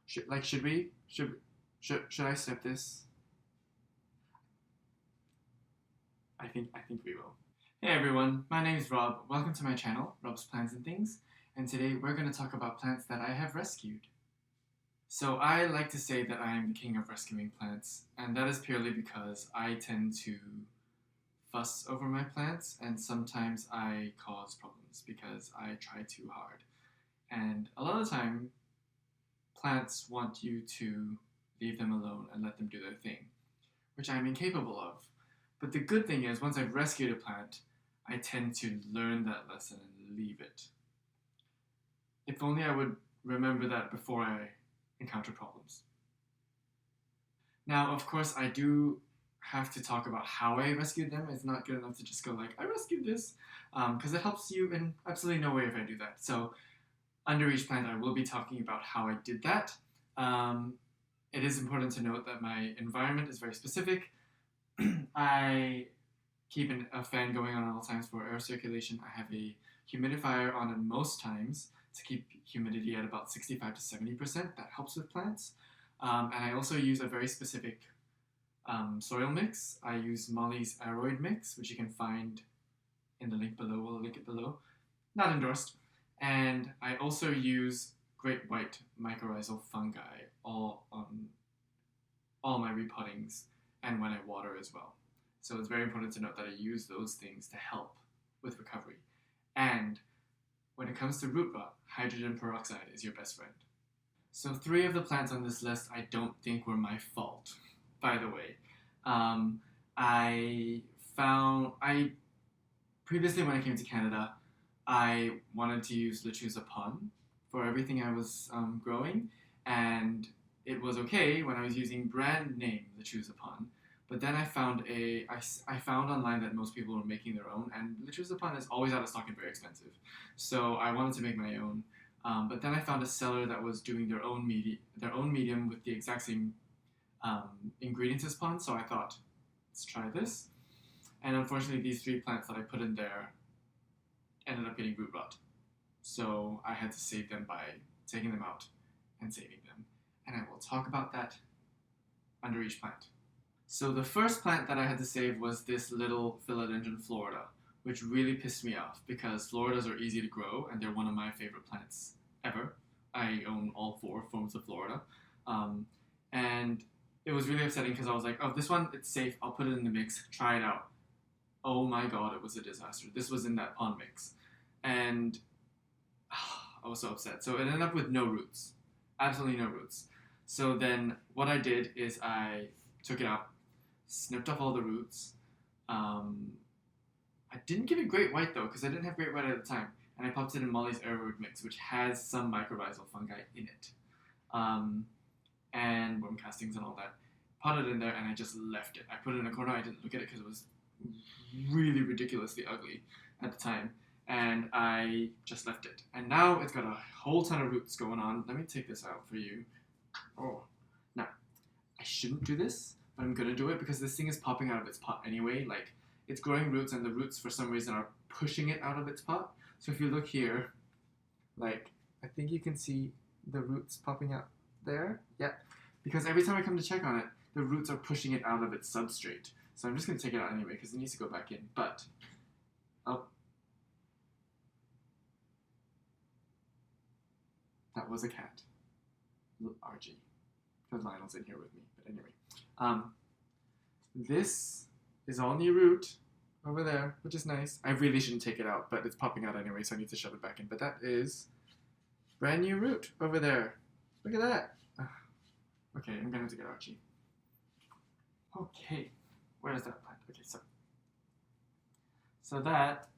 Should we? Should I step this? I think we will. Hey everyone, my name is Rob. Welcome to my channel, Rob's Plants and Things. And today we're going to talk about plants that I have rescued. So I like to say that I am the king of rescuing plants, and that is purely because I tend to fuss over my plants, and sometimes I cause problems because I try too hard. And a lot of the time, plants want you to leave them alone and let them do their thing, which I'm incapable of. But the good thing is, once I've rescued a plant, I tend to learn that lesson and leave it. If only I would remember that before I encounter problems. Now, of course, I do have to talk about how I rescued them. It's not good enough to just go like, I rescued this, because it helps you in absolutely no way if I do that. So under each plant, I will be talking about how I did that. It is important to note that my environment is very specific. I keep a fan going on at all times for air circulation. I have a humidifier on at most times to keep humidity at about 65 to 70%. That helps with plants. And I also use a very specific soil mix. I use Molly's AROID mix, which you can find in the link below. We'll link it below. Not endorsed. And I also use great white mycorrhizal fungi on all my repottings and when I water as well. So it's very important to note that I use those things to help with recovery. And when it comes to root rot, hydrogen peroxide is your best friend. So 3 of the plants on this list I don't think were my fault, by the way. Previously when I came to Canada, I wanted to use lechuza pon for everything I was growing, and it was okay when I was using brand name lechuza pon. But then I found online that most people were making their own, and lechuza pon is always out of stock and very expensive. So I wanted to make my own. But then I found a seller that was doing their own medium with the exact same ingredients as pon. So I thought, let's try this. And unfortunately, these 3 plants that I put in there ended up getting root rot. So I had to save them by taking them out and saving them. And I will talk about that under each plant. So the first plant that I had to save was this little Philodendron Florida, which really pissed me off because Floridas are easy to grow and they're one of my favorite plants ever. I own all 4 forms of Florida. And it was really upsetting because I was like, oh, this one, it's safe. I'll put it in the mix. Try it out. Oh my god, it was a disaster. This was in that pond mix. And I was so upset. So it ended up with no roots. Absolutely no roots. So then what I did is I took it out, snipped off all the roots. I didn't give it great white though, because I didn't have great white at the time. And I popped it in Molly's AROID mix, which has some mycorrhizal fungi in it. And worm castings and all that. Potted it in there and I just left it. I put it in a corner. I didn't look at it because it was really ridiculously ugly at the time. And I just left it. And now it's got a whole ton of roots going on. Let me take this out for you. Oh, now, I shouldn't do this, but I'm gonna do it because this thing is popping out of its pot anyway. Like, it's growing roots and the roots for some reason are pushing it out of its pot. So if you look here, like, I think you can see the roots popping out there. Yeah, because every time I come to check on it, the roots are pushing it out of its substrate. So I'm just gonna take it out anyway because it needs to go back in. But, oh. That was a cat. RG. Because Lionel's in here with me. But anyway. This is all new root over there, which is nice. I really shouldn't take it out, but it's popping out anyway, so I need to shove it back in. But that is brand new root over there. Look at that. Okay, I'm gonna have to get Archie. Okay, where is that plant? Okay, so that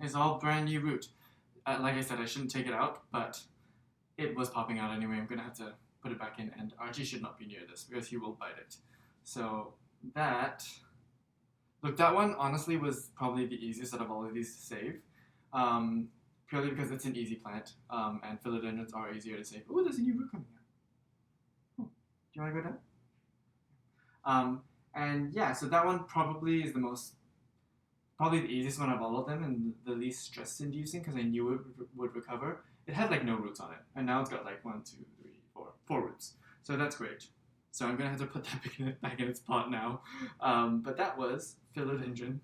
is all brand new root. Like I said, I shouldn't take it out, but it was popping out anyway. I'm gonna have to put it back in, and Archie should not be near this because he will bite it. So that, look, that one honestly was probably the easiest out of all of these to save, purely because it's an easy plant, and philodendrons are easier to save. Oh, there's a new root coming out. Oh, do you want to go down? And yeah, so that one probably is probably the easiest one of all of them and the least stress-inducing because I knew it would recover. It had like no roots on it, and now it's got like 1, 2, 3, 4, 4 roots. So that's great. So I'm gonna have to put that back in its pot now. But that was Philodendron,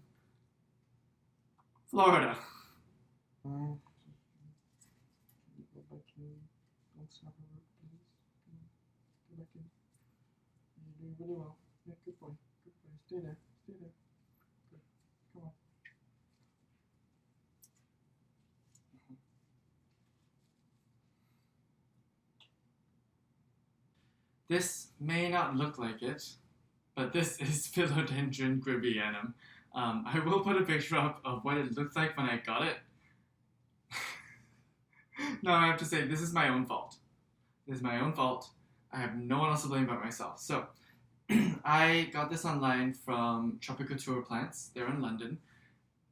Florida. Go back in. Don't snap a root, please. Go back in. You're doing really well. Yeah, good boy. Good boy. Stay there. Stay there. Good. Come on. This may not look like it, but this is Philodendron gribianum. I will put a picture up of what it looked like when I got it. No, I have to say, this is my own fault. This is my own fault. I have no one else to blame but myself. So, I got this online from Tropicouture Plants. They're in London.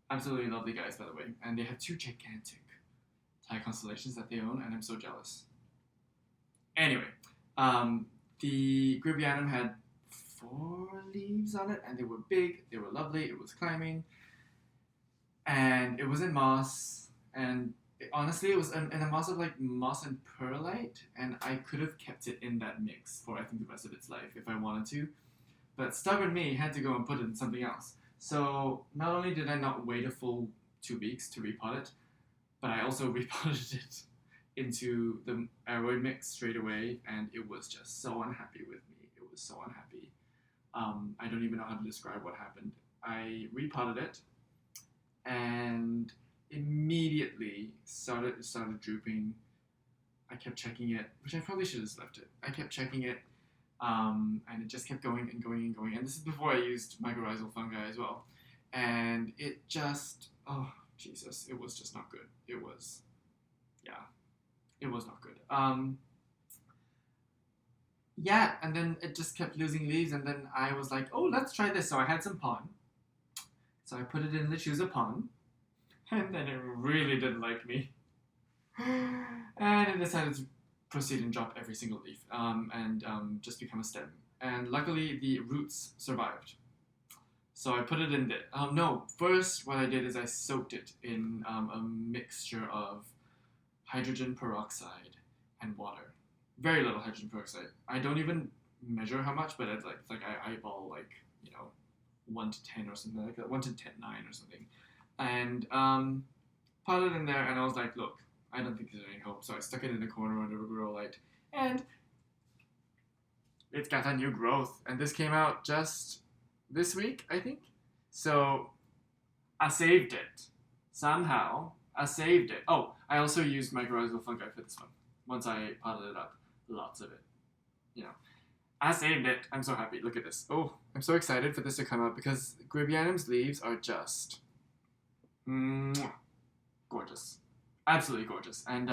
Absolutely lovely guys, by the way. And they have 2 gigantic Thai constellations that they own, and I'm so jealous. Anyway, the gribianum had 4 leaves on it, and they were big, they were lovely, it was climbing, and it was in moss, and honestly, it was in a moss of like moss and perlite, and I could have kept it in that mix for I think the rest of its life if I wanted to, but stubborn me had to go and put it in something else. So not only did I not wait a full 2 weeks to repot it, but I also repotted it into the AROID mix straight away, and it was just so unhappy with me. It was so unhappy. I don't even know how to describe what happened. I repotted it, and immediately started drooping. I kept checking it, which I probably should have just left it. I kept checking it, and it just kept going and going and going. And this is before I used mycorrhizal fungi as well. And it just, oh Jesus, it was just not good. It was, yeah, it was not good. Yeah, and then it just kept losing leaves, and then I was like, oh, let's try this. So I had some pon. So I put it in lechuza pon, and then it really didn't like me. And it decided to proceed and drop every single leaf, and just become a stem. And luckily, the roots survived. So I put it in there. No, first what I did is I soaked it in a mixture of hydrogen peroxide and water. Very little hydrogen peroxide. I don't even measure how much, but it's like I eyeball 1 to 10 or something like that, 1 to 9 or something, and put it in there, and I was like, look, I don't think there's any hope, so I stuck it in the corner under a grow light, and it's got a new growth, and this came out just this week, I think. So I saved it somehow. I saved it. Oh, I also used mycorrhizal fungi for this one. Once I potted it up, lots of it. I saved it. I'm so happy. Look at this. Oh, I'm so excited for this to come out because gribianum's leaves are just gorgeous. Absolutely gorgeous. And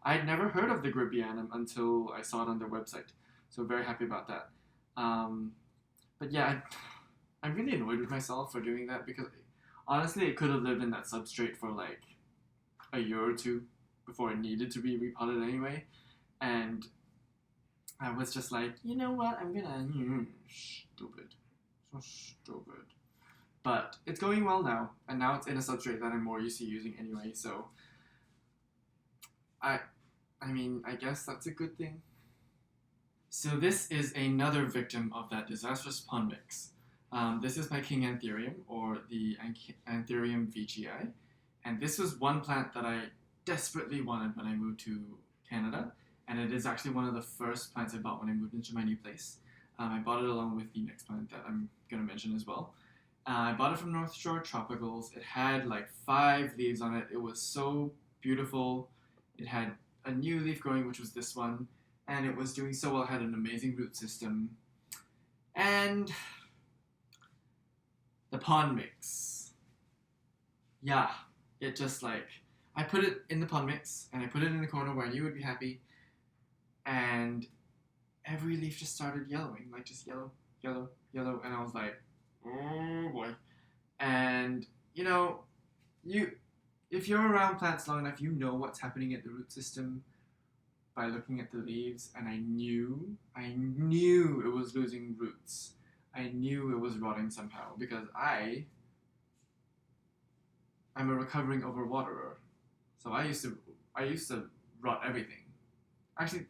I'd never heard of the gribianum until I saw it on their website. So very happy about that. But yeah, I'm really annoyed with myself for doing that because honestly, it could have lived in that substrate for like a year or 2 before it needed to be repotted anyway. And I was just like, you know what, I'm gonna, stupid. So stupid. But it's going well now, and now it's in a substrate that I'm more used to using anyway, so I mean, I guess that's a good thing. So this is another victim of that disastrous pon mix. This is my king Anthurium, or the Anthurium veitchii, and this was one plant that I desperately wanted when I moved to Canada, and it is actually one of the first plants I bought when I moved into my new place. I bought it along with the next plant that I'm going to mention as well. I bought it from North Shore Tropicals. It had like 5 leaves on it. It was so beautiful. It had a new leaf growing, which was this one, and it was doing so well. It had an amazing root system. And the pon mix. Yeah, it just like, I put it in the pon mix, and I put it in the corner where I knew it would be happy, and every leaf just started yellowing, like just yellow, yellow, yellow, and I was like, oh boy. And if you're around plants long enough, you know what's happening at the root system by looking at the leaves, and I knew it was losing roots. I knew it was rotting somehow because I'm a recovering overwaterer. So I used to rot everything. Actually,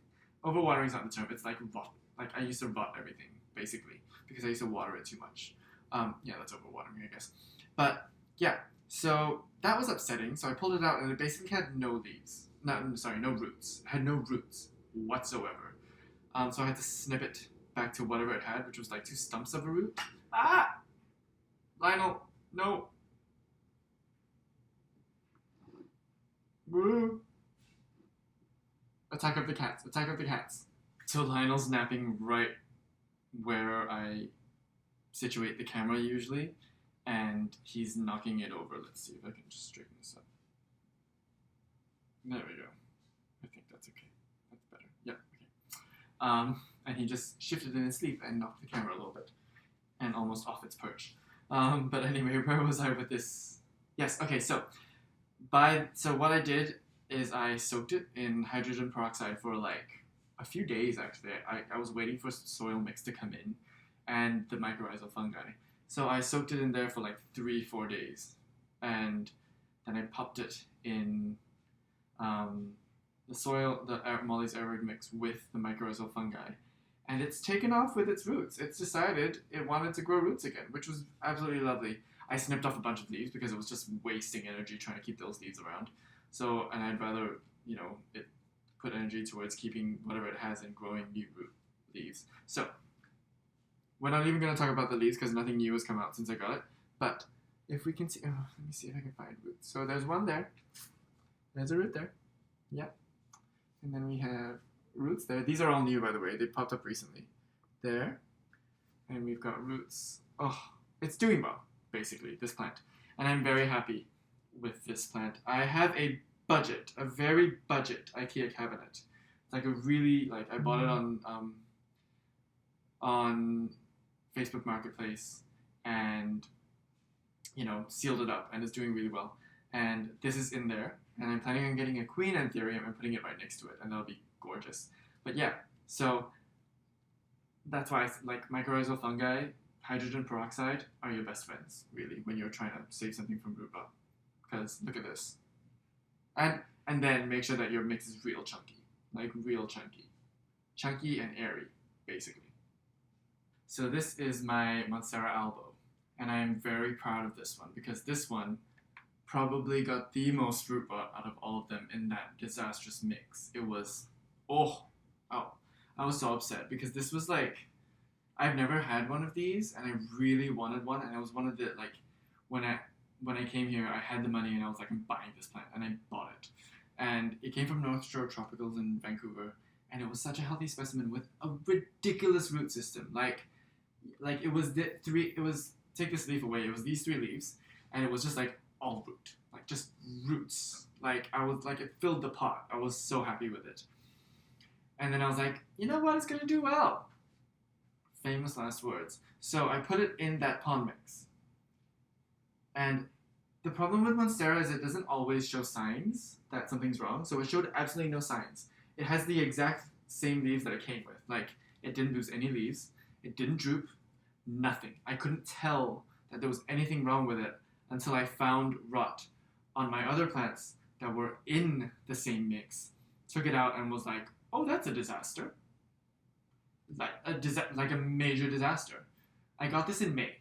overwatering is not the term. It's like rot. Like I used to rot everything basically because I used to water it too much. Yeah, that's overwatering, I guess. But yeah, so that was upsetting. So I pulled it out, and it basically had no leaves. No roots. It had no roots whatsoever. So I had to snip it back to whatever it had, which was like 2 stumps of a root. Ah, Lionel, no. Woo. Attack of the cats. Attack of the cats. So Lionel's napping right where I situate the camera usually, and he's knocking it over. Let's see if I can just straighten this up. There we go. I think that's okay. That's better. Yeah, okay. And he just shifted in his sleep and knocked the camera a little bit, and almost off its perch. But anyway, where was I with this? Yes, okay, so what I did is I soaked it in hydrogen peroxide for like a few days actually. I was waiting for soil mix to come in and the mycorrhizal fungi. So I soaked it in there for like 3-4 days, and then I popped it in the soil, Molly's AROID mix with the mycorrhizal fungi, and it's taken off with its roots. It's decided it wanted to grow roots again, which was absolutely lovely. I snipped off a bunch of leaves because it was just wasting energy trying to keep those leaves around. So, and I'd rather, it put energy towards keeping whatever it has and growing new root leaves. So, we're not even going to talk about the leaves because nothing new has come out since I got it. But if we can see, let me see if I can find roots. So there's one there. There's a root there. Yep. And then we have roots there. These are all new, by the way. They popped up recently. There. And we've got roots. Oh, it's doing well, basically, this plant. And I'm very happy with this plant. I have a very budget IKEA cabinet. It's like a really, I bought it on Facebook Marketplace and, sealed it up, and it's doing really well. And this is in there, and I'm planning on getting a queen Anthurium and putting it right next to it, and that'll be gorgeous. But yeah, so that's why mycorrhizal fungi, hydrogen peroxide are your best friends, really, when you're trying to save something from root rot. Because look at this. And then make sure that your mix is real chunky. Like real chunky. Chunky and airy, basically. So this is my Monstera albo. And I am very proud of this one because this one probably got the most root rot out of all of them in that disastrous mix. It was, I was so upset because this was I've never had one of these and I really wanted one, and it was one of the, when I came here, I had the money and I was like, I'm buying this plant, and I bought it. And it came from North Shore Tropicals in Vancouver, and it was such a healthy specimen with a ridiculous root system. It was take this leaf away, it was these 3 leaves, and it was just all root, just roots. It filled the pot. I was so happy with it. And then I was like, you know what, it's gonna do well. Famous last words. So I put it in that pond mix. And the problem with Monstera is it doesn't always show signs that something's wrong. So it showed absolutely no signs. It has the exact same leaves that it came with. It didn't lose any leaves. It didn't droop. Nothing. I couldn't tell that there was anything wrong with it until I found rot on my other plants that were in the same mix. Took it out and was like, oh, that's a disaster. A major disaster. I got this in May.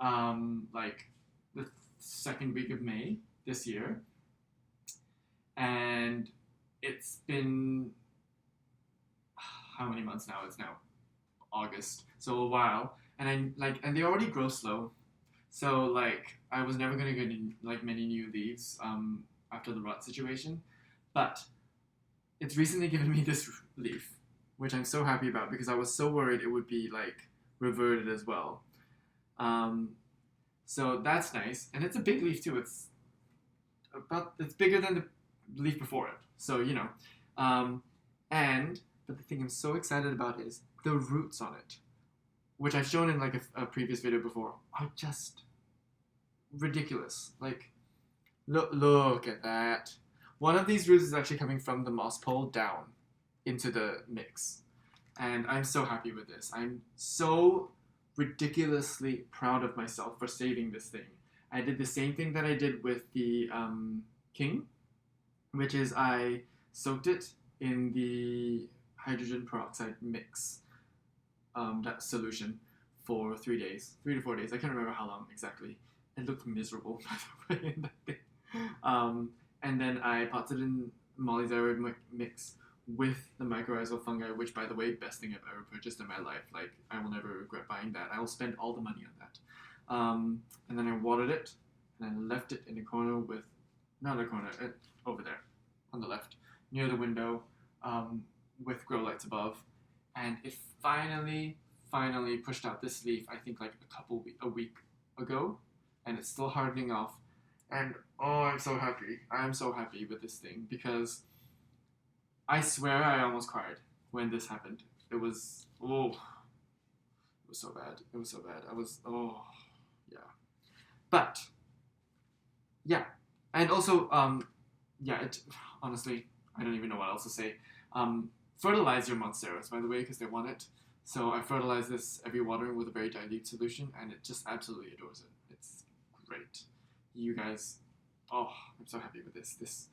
The 2nd week of May this year. And it's been how many months now? It's now August. So a while. And and they already grow slow. So I was never gonna get many new leaves after the rot situation. But it's recently given me this leaf, which I'm so happy about because I was so worried it would be reverted as well. So that's nice, and it's a big leaf too. It's bigger than the leaf before it. So but the thing I'm so excited about is the roots on it, which I've shown in a previous video before, are just ridiculous. Look at that. One of these roots is actually coming from the moss pole down into the mix, and I'm so happy with this. I'm so ridiculously proud of myself for saving this thing. I did the same thing that I did with the king, which is I soaked it in the hydrogen peroxide mix, that solution, for 3 days, 3 to 4 days. I can't remember how long exactly. It looked miserable, by the way, in that thing. And then I potted in Molly's AROID mix with the mycorrhizal fungi, which, by the way, best thing I've ever purchased in my life. Like, I will never regret buying that. I will spend all the money on that. And then I watered it, and I left it in the corner with, not a corner, over there, on the left, near the window, with grow lights above. And it finally pushed out this leaf, I think like a week ago, and it's still hardening off. And oh, I'm so happy. I'm so happy with this thing, because I swear I almost cried when this happened. It was so bad. It was so bad. Yeah. But yeah, and also it honestly, I don't even know what else to say. Fertilize your Monsteras, by the way, because they want it. So I fertilize this every watering with a very dilute solution, and it just absolutely adores it. It's great. You guys, oh, I'm so happy with this.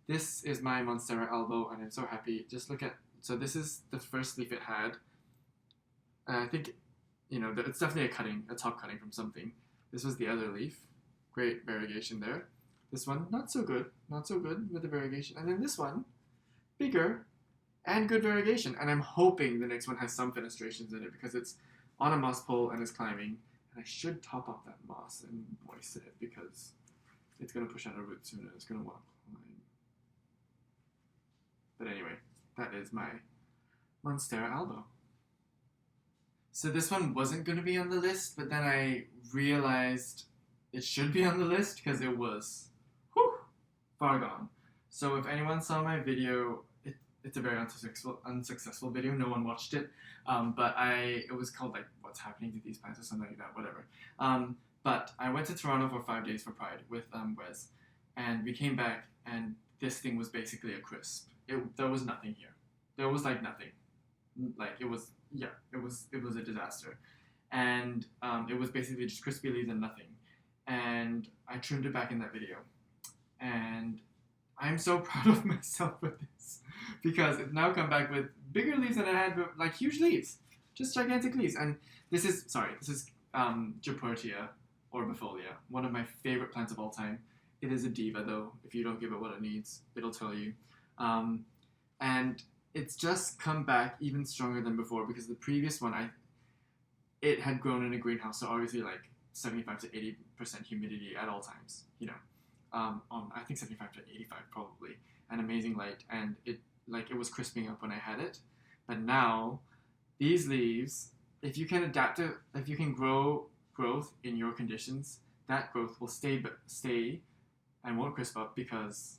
This is my Monstera albo, and I'm so happy. Just look at, so this is the first leaf it had. And I think, it's definitely a top cutting from something. This was the other leaf. Great variegation there. This one, not so good with the variegation. And then this one, bigger and good variegation. And I'm hoping the next one has some fenestrations in it, because it's on a moss pole and is climbing. And I should top up that moss and moisten it, because it's going to push out a root soon and it's going to want to climb. But anyway, that is my Monstera albo. So this one wasn't going to be on the list, but then I realized it should be on the list, because it was far gone. So if anyone saw my video, it's a very unsuccessful video. No one watched it, but it was called like "What's Happening to These Plants" or something like that. Whatever. But I went to Toronto for 5 days for Pride with Wes, and we came back, and this thing was basically a crisp. There was nothing here. There was like nothing. Like it was a disaster, and it was basically just crispy leaves and nothing. And I trimmed it back in that video, and I'm so proud of myself with this, because it's now come back with bigger leaves than I had, but like huge leaves, just gigantic leaves. And this is Japonicum orbifolia, one of my favorite plants of all time. It is a diva though. If you don't give it what it needs, it'll tell you. And it's just come back even stronger than before, because the previous one, it had grown in a greenhouse, so obviously like 75 to 80% humidity at all times, I think 75 to 85 probably, and amazing light, and it was crisping up when I had it. But now, these leaves, if you can grow growth in your conditions, that growth will stay and won't crisp up, because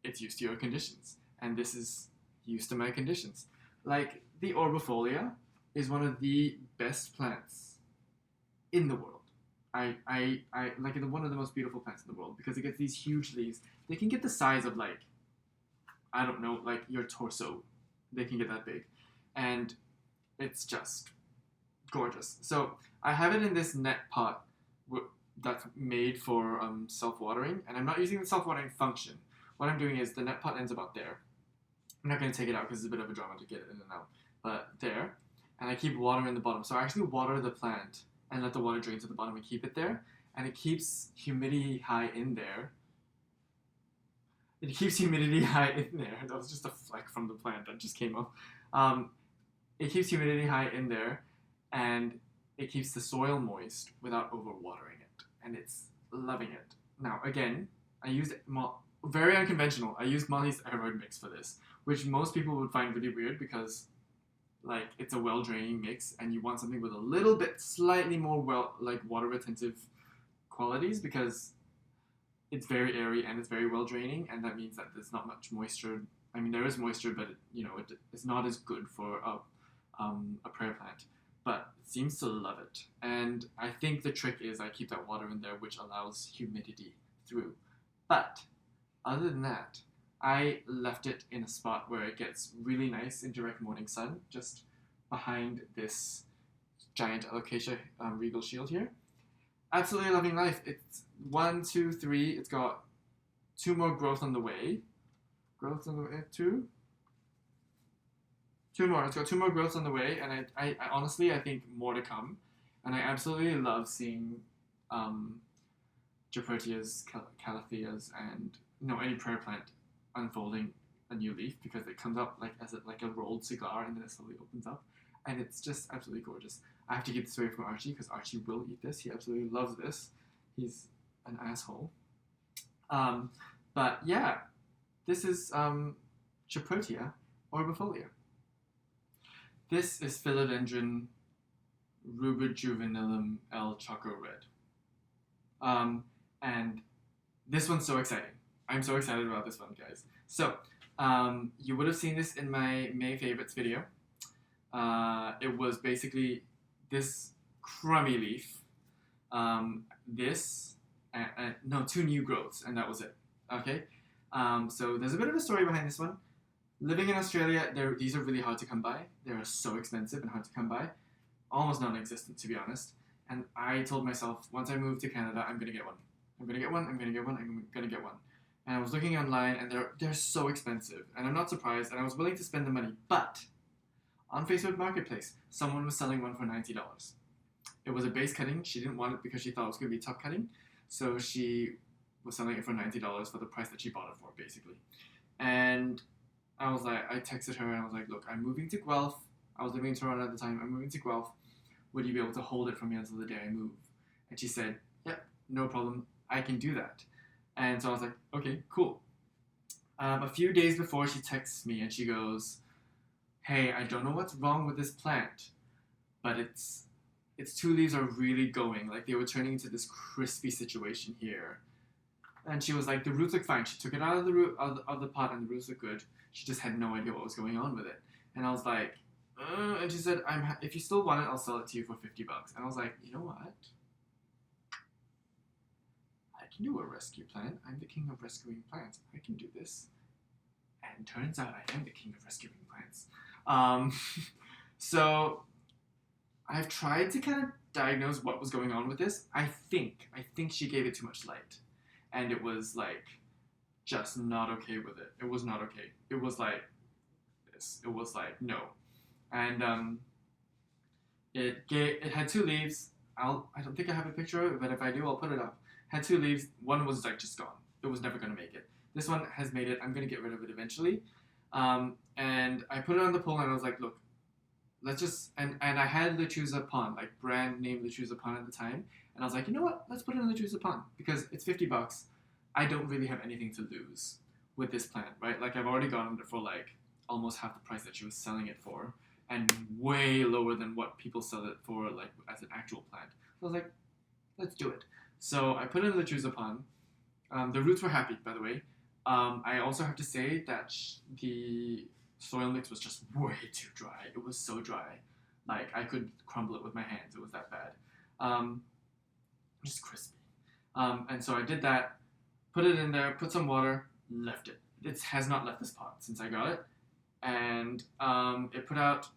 it's used to your conditions, and this is used to my conditions. Like, the orbifolia is one of the best plants in the world. I like it, one of the most beautiful plants in the world, because it gets these huge leaves. They can get the size of like, I don't know, like your torso. They can get that big, and it's just gorgeous. So I have it in this net pot that's made for self-watering, and I'm not using the self-watering function. What I'm doing is the net pot ends about there. I'm not going to take it out because it's a bit of a drama to get it in and out, but there. And I keep water in the bottom. So I actually water the plant and let the water drain to the bottom and keep it there. And it keeps humidity high in there. That was just a fleck from the plant that just came up. It keeps humidity high in there, and it keeps the soil moist without overwatering it. And it's loving it. Now, again, I used very unconventional. I used Molly's AROID mix for this, which most people would find really weird, because like it's a well-draining mix, and you want something with a little bit slightly more water retentive qualities, because it's very airy and it's very well-draining, and that means that there's not much moisture. I mean, there is moisture, but it's not as good for a prayer plant, but it seems to love it. And I think the trick is I keep that water in there, which allows humidity through. But other than that, I left it in a spot where it gets really nice in direct morning sun, just behind this giant alocasia regal shield here. Absolutely loving life. It's 1, 2, 3. It's got 2 more growth on the way. 2, 2 more. It's got 2 more growths on the way, and I honestly, I think more to come. And I absolutely love seeing Japonicums, Calatheas, and any prayer plant unfolding a new leaf, because it comes up like a rolled cigar, and then it slowly opens up, and it's just absolutely gorgeous. I have to keep this away from Archie because Archie will eat this. He absolutely loves this. He's an asshole. But yeah, this is Japonicum orbifolia. This is Philodendron rubijuvenilum L choco red. And this one's so exciting. I'm so excited about this one, guys. So, you would have seen this in my May favorites video. It was basically this crummy leaf, this, no, 2 new growths, and that was it. Okay? So there's a bit of a story behind this one. Living in Australia, these are really hard to come by. They're so expensive and hard to come by. Almost non-existent, to be honest. And I told myself, once I move to Canada, I'm going to get one. I'm going to get one, I'm going to get one, I'm going to get one. And I was looking online, and they're so expensive. And I'm not surprised, and I was willing to spend the money. But on Facebook Marketplace, someone was selling one for $90. It was a base cutting. She didn't want it because she thought it was going to be top cutting. So she was selling it for $90 for the price that she bought it for, basically. And I was like, I texted her, and I was like, look, I'm moving to Guelph. I was living in Toronto at the time. I'm moving to Guelph. Would you be able to hold it for me until the day I move? And she said, yep, no problem. I can do that. And so I was like, okay, cool. A few days before, she texts me, and she goes, hey, I don't know what's wrong with this plant, but its 2 leaves are really going. Like, they were turning into this crispy situation here. And she was like, the roots look fine. She took it out of the pot, and the roots look good. She just had no idea what was going on with it. And I was like, and she said, if you still want it, I'll sell it to you for $50. And I was like, you know what? I can do a rescue plant. I'm the king of rescuing plants. I can do this. And turns out I am the king of rescuing plants. So I've tried to kind of diagnose what was going on with this. I think she gave it too much light. And it was like just not okay with it. It was not okay. It was like this. It was like no. And it had 2 leaves. I don't think I have a picture of it, but if I do, I'll put it up. Had 2 leaves. One was like just gone. It was never going to make it. This one has made it. I'm going to get rid of it eventually. And I put it on the pole, and I was like, look, let's just, and I had Lechuza Pond, like brand name Lechuza Pond at the time. And I was like, you know what? Let's put it in Lechuza Pond because it's $50. I don't really have anything to lose with this plant, right? Like, I've already gotten it for like almost half the price that she was selling it for, and way lower than what people sell it for, like as an actual plant. So I was like, let's do it. So I put it in Lechuza Pond. The roots were happy, by the way. I also have to say that the soil mix was just way too dry. It was so dry. Like, I could crumble it with my hands. It was that bad. Just crispy. And so I did that, put it in there, put some water, left it. It has not left this pot since I got it. And it put out,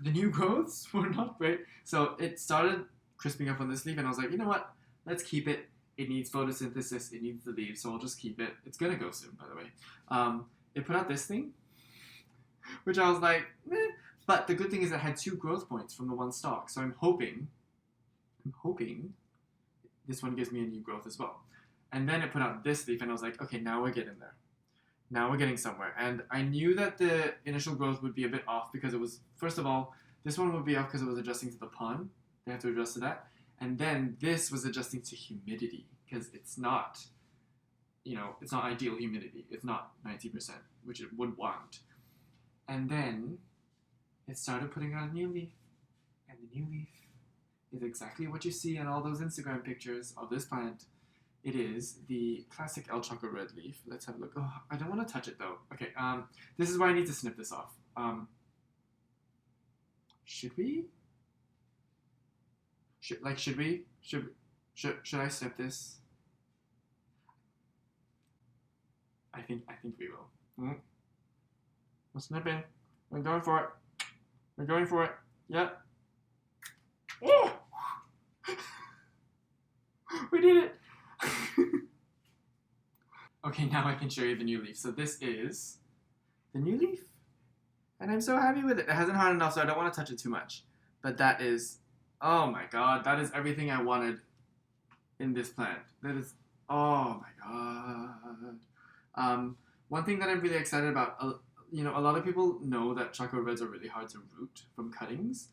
the new growths were not great. So it started crisping up on this leaf, and I was like, you know what? Let's keep it. It needs photosynthesis. It needs the leaves, so I'll just keep it. It's going to go soon, by the way. It put out this thing, which I was like, meh. But the good thing is it had 2 growth points from the one stalk. So I'm hoping this one gives me a new growth as well. And then it put out this leaf, and I was like, okay, now we're getting there. Now we're getting somewhere. And I knew that the initial growth would be a bit off because it was, first of all, this one would be off because it was adjusting to the pond. They have to adjust to that. And then this was adjusting to humidity because it's not, it's not ideal humidity. It's not 90%, which it would want. And then it started putting out a new leaf. And the new leaf is exactly what you see on all those Instagram pictures of this plant. It is the classic El Choco red leaf. Let's have a look. Oh, I don't want to touch it though. Okay, this is why I need to snip this off. Should we? Should I snip this? I think we will. We're snipping. We're going for it. We're going for it. Yep. Oh! We did it! Okay, now I can show you the new leaf. So this is the new leaf. And I'm so happy with it. It hasn't hardened enough, so I don't want to touch it too much. But that is, oh my god, that is everything I wanted in this plant. That is, oh my god. One thing that I'm really excited about, a lot of people know that choco reds are really hard to root from cuttings,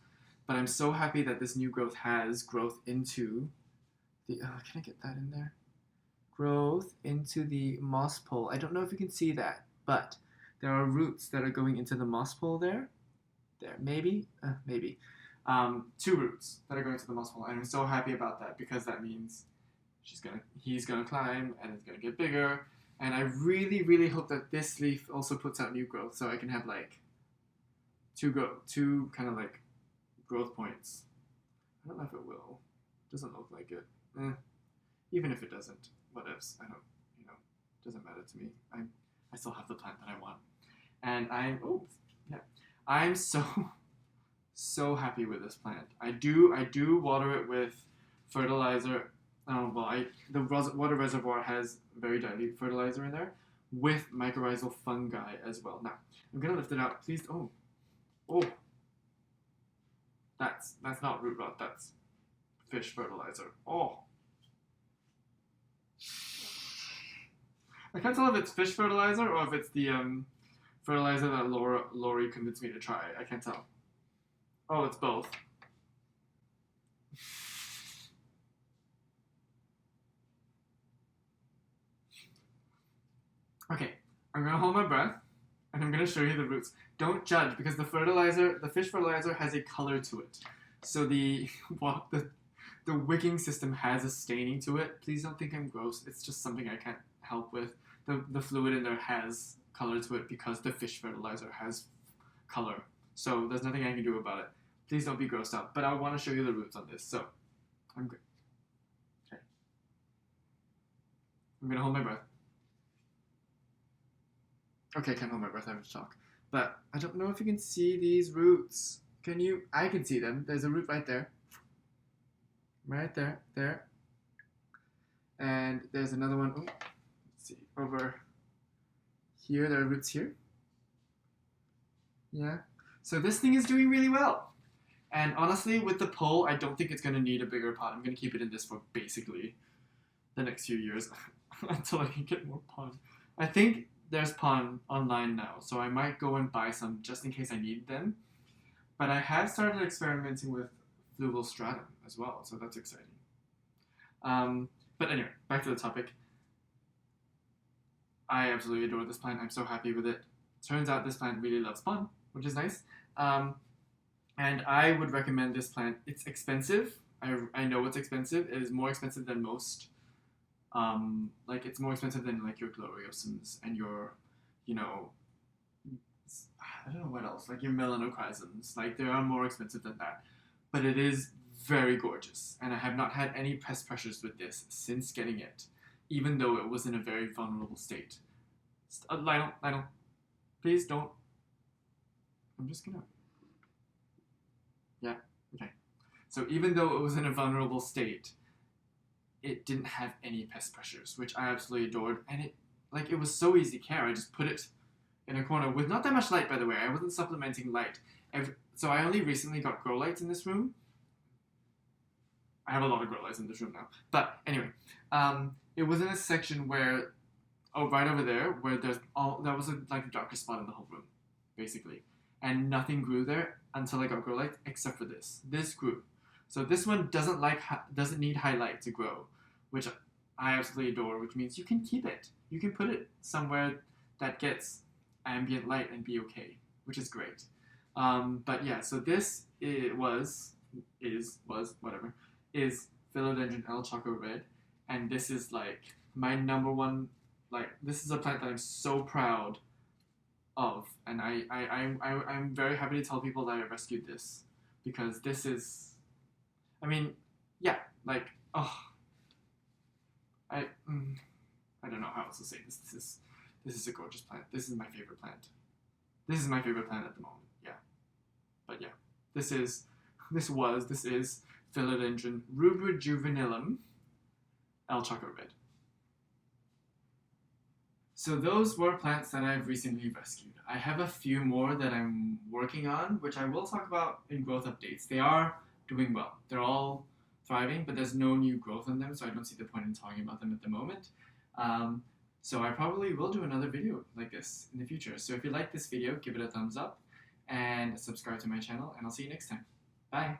but I'm so happy that this new growth has growth into the, can I get that in there? Growth into the moss pole. I don't know if you can see that, but there are roots that are going into the moss pole there. There, maybe. Two roots that are going to the moss pole, and I'm so happy about that because that means he's gonna climb and it's gonna get bigger. And I really, really hope that this leaf also puts out new growth, so I can have like two kind of like growth points. I don't know if it will. Doesn't look like it. Even if it doesn't, what ifs? I don't. Doesn't matter to me. I still have the plant that I want, and I'm so happy with this plant. I do water it with fertilizer. The water reservoir has very dilute fertilizer in there with mycorrhizal fungi as well. Now I'm gonna lift it out. Please. Oh, that's not root rot. That's fish fertilizer. Oh, I can't tell if it's fish fertilizer or if it's the fertilizer that Lori convinced me to try. I can't tell. Oh, it's both. Okay, I'm gonna hold my breath, and I'm gonna show you the roots. Don't judge because the fish fertilizer, has a color to it. So the wicking system has a staining to it. Please don't think I'm gross. It's just something I can't help with. The fluid in there has color to it because the fish fertilizer has color. So there's nothing I can do about it. Please don't be grossed out. But I want to show you the roots on this. So I'm good. Okay. I'm gonna hold my breath. Okay, I can't hold my breath, I have to talk. But I don't know if you can see these roots. Can you? I can see them. There's a root right there. Right there. There. And there's another one. Oh, let's see. Over here. There are roots here. Yeah. So this thing is doing really well. And honestly, with the pole, I don't think it's going to need a bigger pot. I'm going to keep it in this for basically the next few years until I can get more pond. I think there's pond online now, so I might go and buy some just in case I need them. But I have started experimenting with fluval stratum as well, so that's exciting. But anyway, back to the topic. I absolutely adore this plant. I'm so happy with it. Turns out this plant really loves pond, which is nice. And I would recommend this plant. It's expensive. I know it's expensive. It is more expensive than most. It's more expensive than like your gloriosums and your, I don't know what else, like your melanochrysums. Like they are more expensive than that. But it is very gorgeous. And I have not had any pest pressures with this since getting it, even though it was in a very vulnerable state. Lionel, please don't. I'm just gonna. Yeah, okay. So even though it was in a vulnerable state, it didn't have any pest pressures, which I absolutely adored. And it was so easy care. I just put it in a corner with not that much light, by the way. I wasn't supplementing light. So I only recently got grow lights in this room. I have a lot of grow lights in this room now. But anyway, it was in a section where, right over there, where that was the darkest spot in the whole room, basically. And nothing grew there until I got grow lights, except for this. This grew. So this one doesn't need high light to grow, which I absolutely adore, which means you can keep it. You can put it somewhere that gets ambient light and be okay, which is great. But yeah, so this is Philodendron El Choco Red, and this is like my number one. Like this is a plant that I'm so proud of, and I'm very happy to tell people that I rescued this because this is. I mean, yeah, like, I don't know how else to say this. This is a gorgeous plant. This is my favorite plant. This is my favorite plant at the moment. Yeah, but yeah, this is Philodendron rubrijuvenilum El Choco Red. So those were plants that I've recently rescued. I have a few more that I'm working on, which I will talk about in growth updates. They are doing well. They're all thriving, but there's no new growth on them, so I don't see the point in talking about them at the moment. So I probably will do another video like this in the future. So if you like this video, give it a thumbs up and subscribe to my channel, and I'll see you next time. Bye!